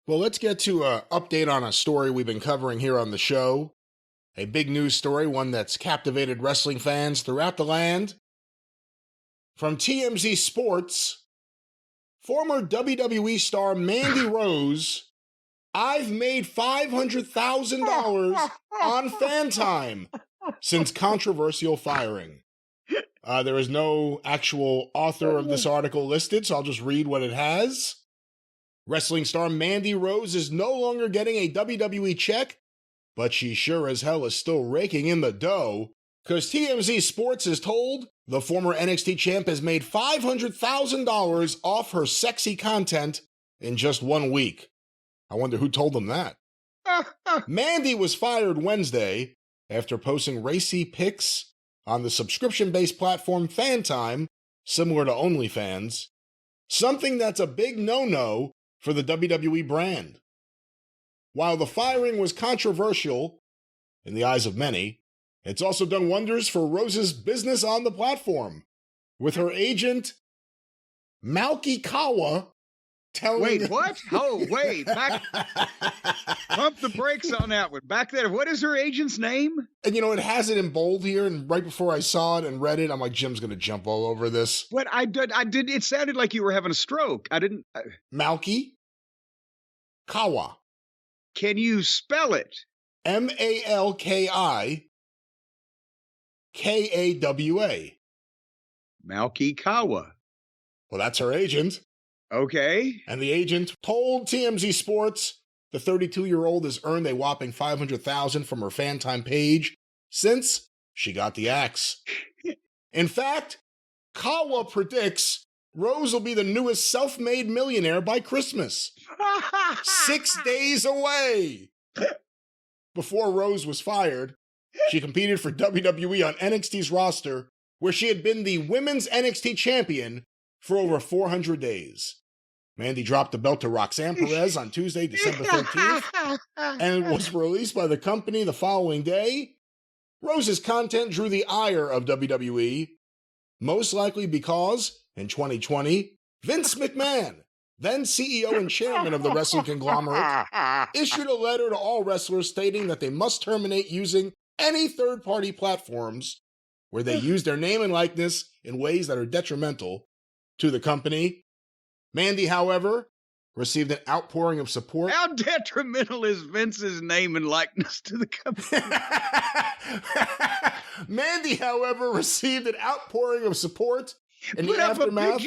Well, let's get to an update on a story we've been covering here on the show. A big news story, one that's captivated wrestling fans throughout the land. From TMZ Sports, former WWE star Mandy Rose, I've made $500,000 on FanTime since controversial firing. There is no actual author of this article listed, so I'll just read what it has. Wrestling star Mandy Rose is no longer getting a WWE check, but she sure as hell is still raking in the dough, because TMZ Sports is told the former NXT champ has made $500,000 off her sexy content in just 1 week. I wonder who told them that. Mandy was fired Wednesday after posting racy pics on the subscription-based platform FanTime, similar to OnlyFans, something that's a big no-no for the WWE brand. While the firing was controversial in the eyes of many, it's also done wonders for Rose's business on the platform, with her agent, Malky Kawa, telling... Wait, what? Oh, wait. Back... Pump the brakes on that one. Back there, what is her agent's name? And, it has it in bold here, and right before I saw it and read it, I'm like, Jim's going to jump all over this. What? I did. It sounded like you were having a stroke. I didn't... Malky Kawa. Can you spell it? Malki Kawa. Malky Kawa. Well, that's her agent. Okay. And the agent told TMZ Sports the 32-year-old has earned a whopping $500,000 from her FanTime page since she got the axe. In fact, Kawa predicts Rose will be the newest self-made millionaire by Christmas. 6 days away. Before Rose was fired, she competed for WWE on NXT's roster, where she had been the women's NXT champion for over 400 days. Mandy dropped the belt to Roxanne Perez on Tuesday, December 13th, and was released by the company the following day. Rose's content drew the ire of WWE, most likely because, in 2020, Vince McMahon, then CEO and chairman of the wrestling conglomerate, issued a letter to all wrestlers stating that they must terminate using any third-party platforms where they use their name and likeness in ways that are detrimental to the company. Mandy, however, received an outpouring of support. How detrimental is Vince's name and likeness to the company? Mandy, however, received an outpouring of support in put the up aftermath.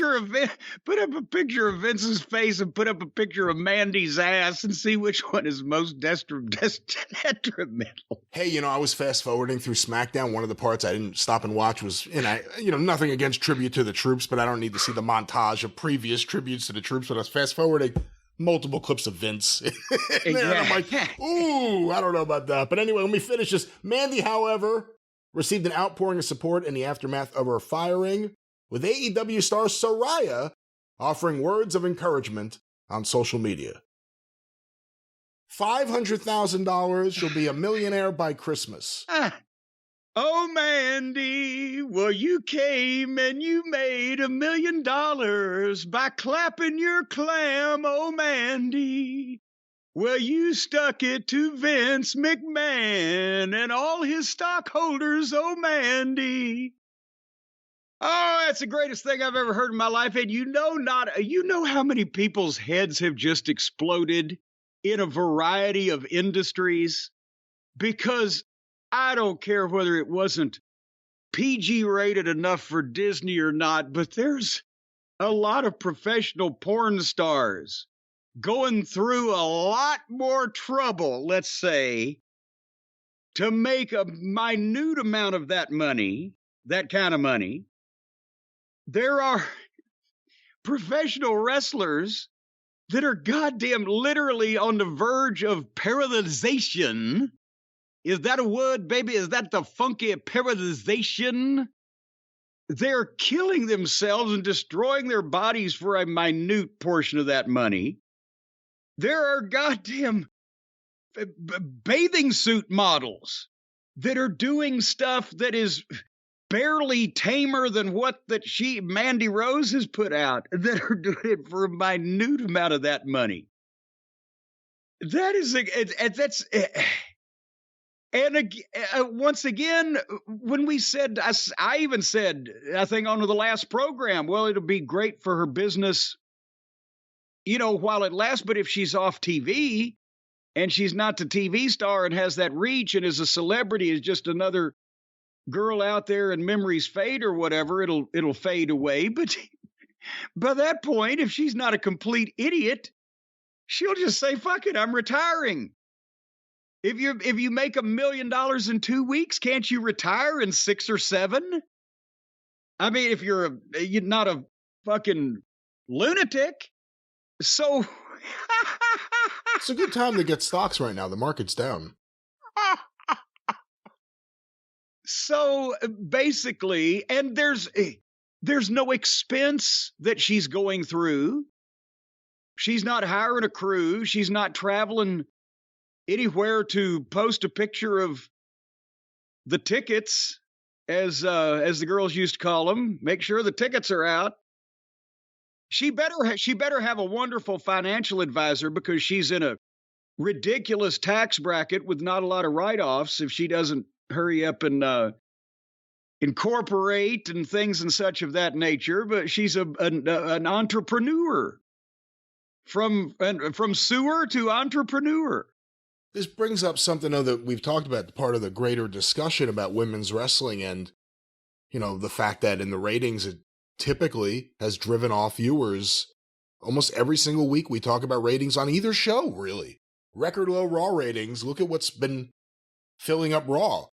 Put up a picture of Vince's face and put up a picture of Mandy's ass and see which one is most detrimental. Hey, I was fast forwarding through SmackDown. One of the parts I didn't stop and watch was, nothing against tribute to the troops, but I don't need to see the montage of previous tributes to the troops. But I was fast forwarding multiple clips of Vince. And I'm like, ooh, I don't know about that. But anyway, let me finish this. Mandy, however, received an outpouring of support in the aftermath of her firing, with AEW star Saraya offering words of encouragement on social media. $500,000, she'll be a millionaire by Christmas. Oh, Mandy, well, you came and you made $1 million by clapping your clam, oh, Mandy. Well, you stuck it to Vince McMahon and all his stockholders, oh, Mandy. Oh, that's the greatest thing I've ever heard in my life. And you know how many people's heads have just exploded in a variety of industries? Because I don't care whether it wasn't PG rated enough for Disney or not, but there's a lot of professional porn stars going through a lot more trouble, let's say, to make a minute amount of that money, that kind of money. There are professional wrestlers that are goddamn literally on the verge of paralyzation. Is that a word, baby? Is that the funky paralyzation? They're killing themselves and destroying their bodies for a minute portion of that money. There are goddamn bathing suit models that are doing stuff that is barely tamer than what Mandy Rose has put out, that are doing it for a minute amount of that money. That is, that's, and once again, when we said, I even said, I think on the last program, well, it'll be great for her business, while it lasts. But if she's off TV and she's not the TV star and has that reach and is a celebrity, is just another girl out there and memories fade or whatever, it'll fade away. But by that point, if she's not a complete idiot, she'll just say, fuck it, I'm retiring. If you make $1 million in 2 weeks, can't you retire in 6 or 7? I mean, if you're not a fucking lunatic. So it's a good time to get stocks right now. The market's down. So basically, and there's no expense that she's going through. She's not hiring a crew. She's not traveling anywhere to post a picture of the tickets, as the girls used to call them. Make sure the tickets are out. She better have a wonderful financial advisor, because she's in a ridiculous tax bracket with not a lot of write-offs if she doesn't hurry up and incorporate and things and such of that nature. But she's an entrepreneur, from sewer to entrepreneur. This brings up something, though, that we've talked about, part of the greater discussion about women's wrestling, and, the fact that in the ratings, it typically has driven off viewers. Almost every single week we talk about ratings on either show, really. Record low Raw ratings. Look at what's been filling up Raw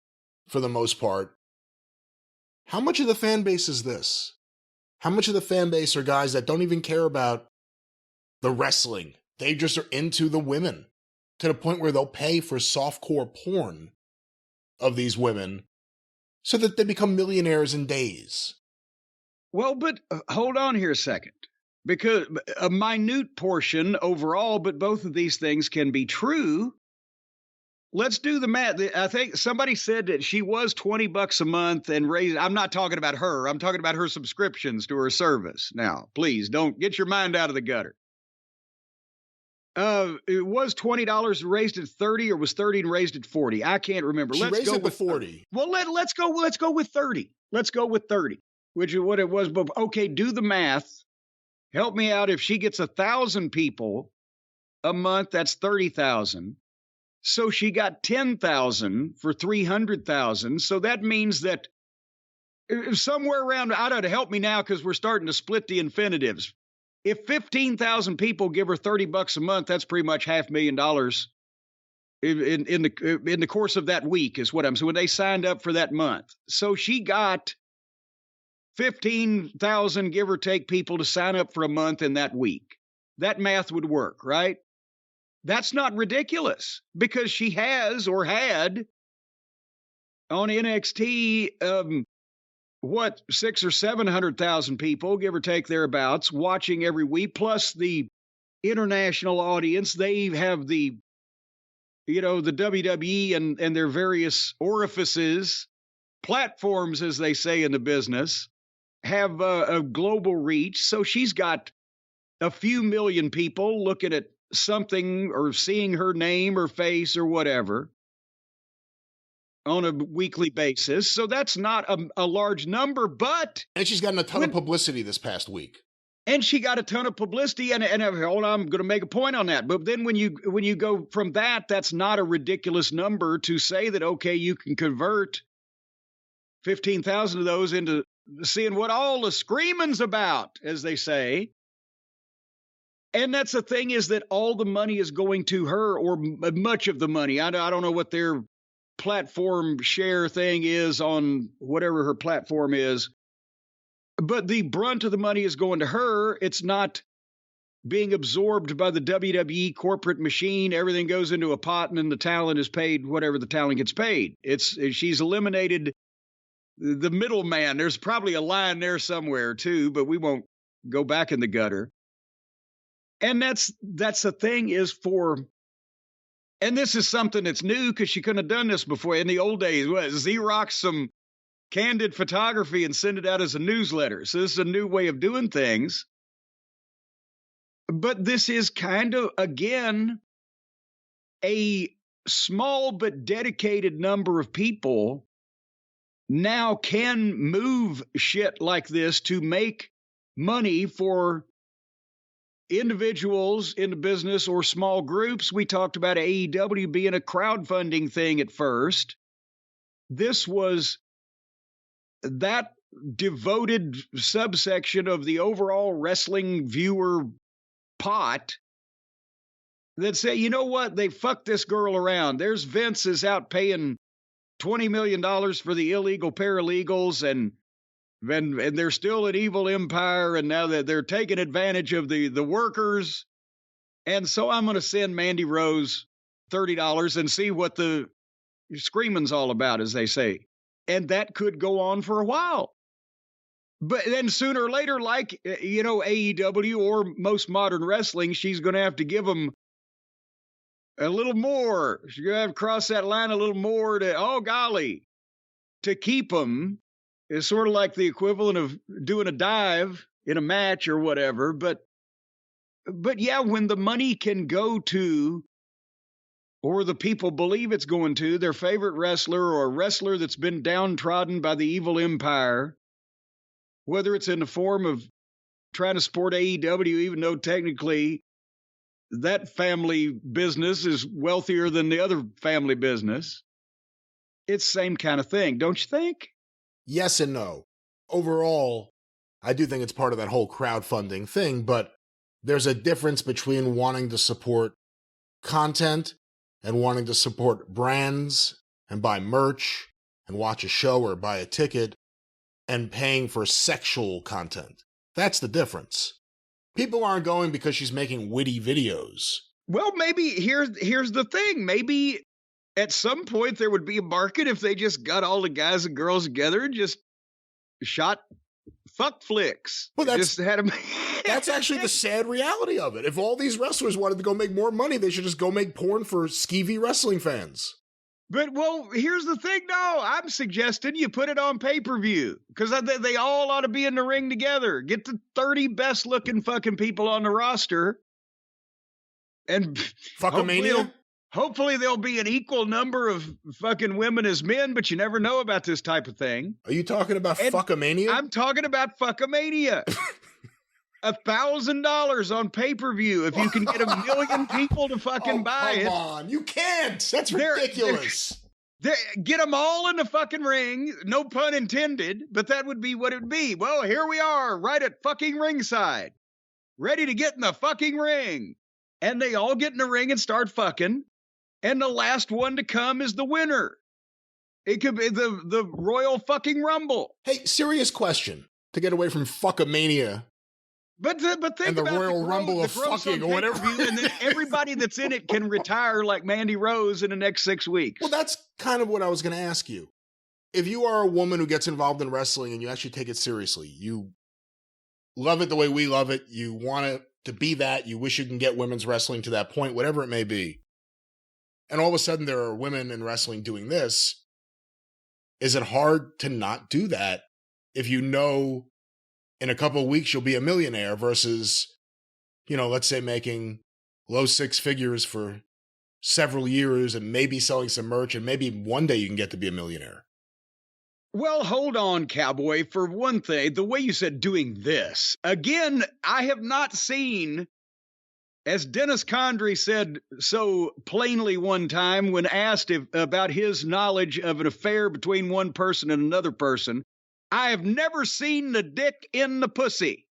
for the most part. How much of the fan base is this? How much of the fan base are guys that don't even care about the wrestling? They just are into the women, to the point where they'll pay for softcore porn of these women so that they become millionaires in days. Well, but hold on here a second, because a minute portion overall, but both of these things can be true. Let's do the math. I think somebody said that she was $20 a month and raised. I'm not talking about her. I'm talking about her subscriptions to her service. Now, please don't get your mind out of the gutter. It was $20, raised at 30, or was 30 and raised at 40. I can't remember. Let's raised go it with 40. Well, let's go with 30. Let's go with 30, which is what it was. But okay, do the math. Help me out. If she gets 1,000 people a month, that's 30,000. So she got 10,000 for 300,000. So that means that somewhere around, I don't know, help me now, because we're starting to split the infinitives. If 15,000 people give her $30 a month, that's pretty much $500,000 in the course of that week, is what I'm saying, when they signed up for that month. So she got 15,000, give or take, people to sign up for a month in that week. That math would work, right? That's not ridiculous, because she has, or had, on NXT, 600,000 or 700,000 people, give or take thereabouts, watching every week, plus the international audience. They have the WWE and their various orifices, platforms, as they say in the business, have a global reach. So she's got a few million people looking at something or seeing her name or face or whatever on a weekly basis. So that's not a large number, but... And she's gotten a ton of publicity this past week. And she got a ton of publicity, and hold on, I'm going to make a point on that. But then when you go from that, that's not a ridiculous number to say that, okay, you can convert 15,000 of those into seeing what all the screaming's about, as they say. And that's the thing, is that all the money is going to her, or much of the money. I don't know what their platform share thing is on whatever her platform is, but the brunt of the money is going to her. It's not being absorbed by the WWE corporate machine. Everything goes into a pot, and then the talent is paid whatever the talent gets paid. She's eliminated the middleman. There's probably a line there somewhere too, but we won't go back in the gutter. And that's the thing, is and this is something that's new, because she couldn't have done this before. In the old days, Xerox some candid photography and send it out as a newsletter. So this is a new way of doing things. But this is kind of, again, a small but dedicated number of people now can move shit like this to make money for individuals in the business or small groups. We talked about AEW being a crowdfunding thing at first. This was that devoted subsection of the overall wrestling viewer pot that say, you know what, they fucked this girl around. There's Vince is out paying $20 million for the illegal paralegals, and they're still an evil empire, and now that they're taking advantage of the workers. And so I'm going to send Mandy Rose $30 and see what the screaming's all about, as they say. And that could go on for a while. But then sooner or later, like, you know, AEW or most modern wrestling, she's going to have to give them a little more. She's going to have to cross that line a little more to, oh, golly, to keep them. It's sort of like the equivalent of doing a dive in a match or whatever. But yeah, when the money can go to, or the people believe it's going to, their favorite wrestler or a wrestler that's been downtrodden by the evil empire, whether it's in the form of trying to support AEW, even though technically that family business is wealthier than the other family business, it's the same kind of thing, don't you think? Yes and no. Overall, I do think it's part of that whole crowdfunding thing, but there's a difference between wanting to support content and wanting to support brands and buy merch and watch a show or buy a ticket and paying for sexual content. That's the difference. People aren't going because she's making witty videos. Well, maybe here's the thing. Maybe at some point there would be a market if they just got all the guys and girls together and just shot fuck flicks. Well, that's, just had them. That's actually the sad reality of it. If all these wrestlers wanted to go make more money, they should just go make porn for skeevy wrestling fans. But, well, here's the thing, no. I'm suggesting you put it on pay-per-view, because they all ought to be in the ring together. Get the 30 best-looking fucking people on the roster. And hopefully there'll be an equal number of fucking women as men, but you never know about this type of thing. Are you talking about fuckamania? I'm talking about fuckamania. $1,000 on pay-per-view if you can get 1 million people to fucking buy it. Come on, you can't. That's ridiculous. Get them all in the fucking ring. No pun intended, but that would be what it would be. Well, here we are, right at fucking ringside, ready to get in the fucking ring. And they all get in the ring and start fucking. And the last one to come is the winner. It could be the Royal fucking Rumble. Hey, serious question to get away from fuckamania. But think and the about Royal Rumble of fucking or whatever. And then everybody that's in it can retire like Mandy Rose in the next 6 weeks. Well, that's kind of what I was going to ask you. If you are a woman who gets involved in wrestling and you actually take it seriously, you love it the way we love it, you want it to be that, you wish you can get women's wrestling to that point, whatever it may be, and all of a sudden there are women in wrestling doing this, is it hard to not do that if you know in a couple of weeks you'll be a millionaire versus, you know, let's say making low six figures for several years and maybe selling some merch and maybe one day you can get to be a millionaire? Well, hold on, Cowboy. For one thing, the way you said doing this, again, I have not seen, as Dennis Condrey said so plainly one time when asked about his knowledge of an affair between one person and another person, I have never seen the dick in the pussy.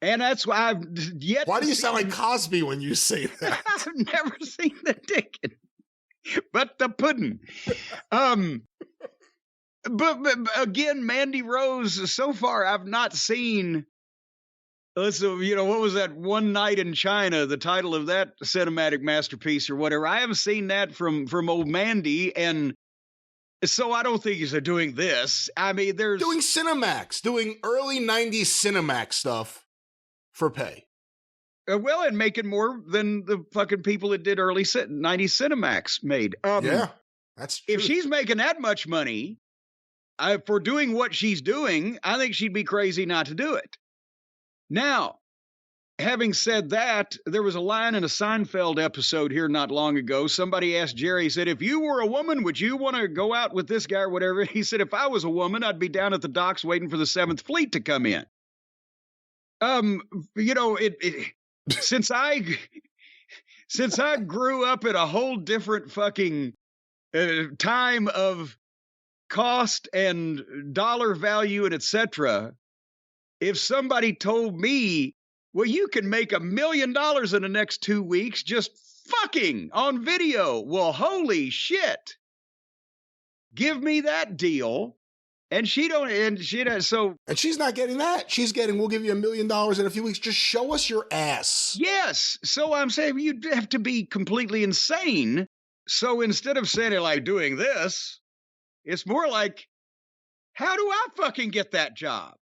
And that's why I've yet. Why do you sound like Cosby when you say that? I've never seen the dick but the pudding. But again, Mandy Rose, so far I've not seen. Listen, you know, what was that One Night in China, the title of that cinematic masterpiece or whatever? I haven't seen that from old Mandy, and so I don't think he's doing this. I mean, there's doing Cinemax, doing early 90s Cinemax stuff for pay. Well, and making more than the fucking people that did early 90s Cinemax made. Yeah, that's true. If she's making that much money for doing what she's doing, I think she'd be crazy not to do it. Now, having said that, there was a line in a Seinfeld episode here not long ago. Somebody asked Jerry, he said, if you were a woman, would you want to go out with this guy or whatever? He said, if I was a woman, I'd be down at the docks waiting for the 7th Fleet to come in. Since I grew up in a whole different fucking time of cost and dollar value and etc., if somebody told me, well, you can make $1 million in the next 2 weeks just fucking on video. Well, holy shit. Give me that deal. And she's not getting that. She's getting, we'll give you $1 million in a few weeks. Just show us your ass. Yes. So I'm saying you'd have to be completely insane. So instead of saying it like doing this, it's more like, how do I fucking get that job?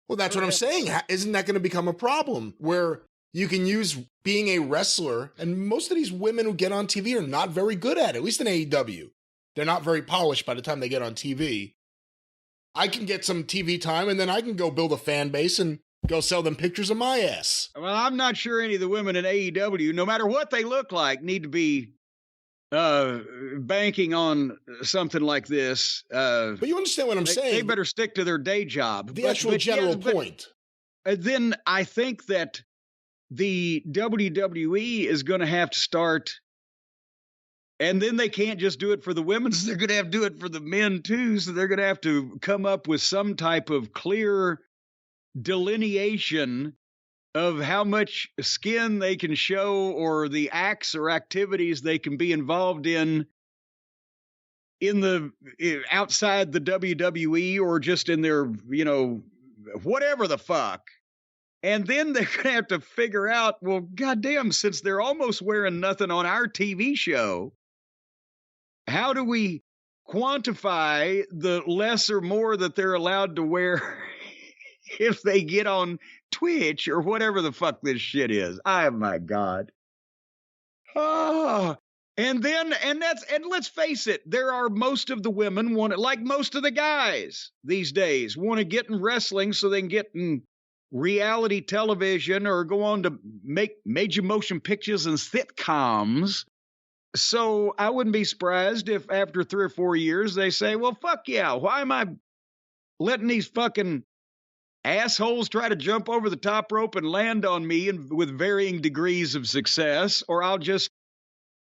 Well, that's what I'm saying. Isn't that going to become a problem where you can use being a wrestler? And most of these women who get on TV are not very good at it, at least in AEW. They're not very polished by the time they get on TV. I can get some TV time and then I can go build a fan base and go sell them pictures of my ass. Well, I'm not sure any of the women in AEW, no matter what they look like, need to be banking on something like this. But you understand what I'm saying. They better stick to their day job. The actual general point. Then I think that the WWE is going to have to start, and then they can't just do it for the women, so they're going to have to do it for the men too. So they're going to have to come up with some type of clear delineation of how much skin they can show or the acts or activities they can be involved in the outside the WWE or just in their, whatever the fuck. And then they're going to have to figure out, well, goddamn, since they're almost wearing nothing on our TV show, how do we quantify the less or more that they're allowed to wear if they get on Twitch or whatever the fuck this shit is? Oh my God. Oh, and let's face it, there are most of the women like most of the guys these days want to get in wrestling so they can get in reality television or go on to make major motion pictures and sitcoms. So I wouldn't be surprised if after 3 or 4 years they say, well, fuck yeah, why am I letting these fucking assholes try to jump over the top rope and land on me with varying degrees of success, or I'll just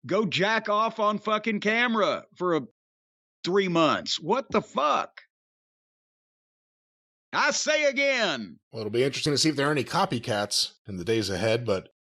go jack off on fucking camera for 3 months. What the fuck? I say again. Well, it'll be interesting to see if there are any copycats in the days ahead, but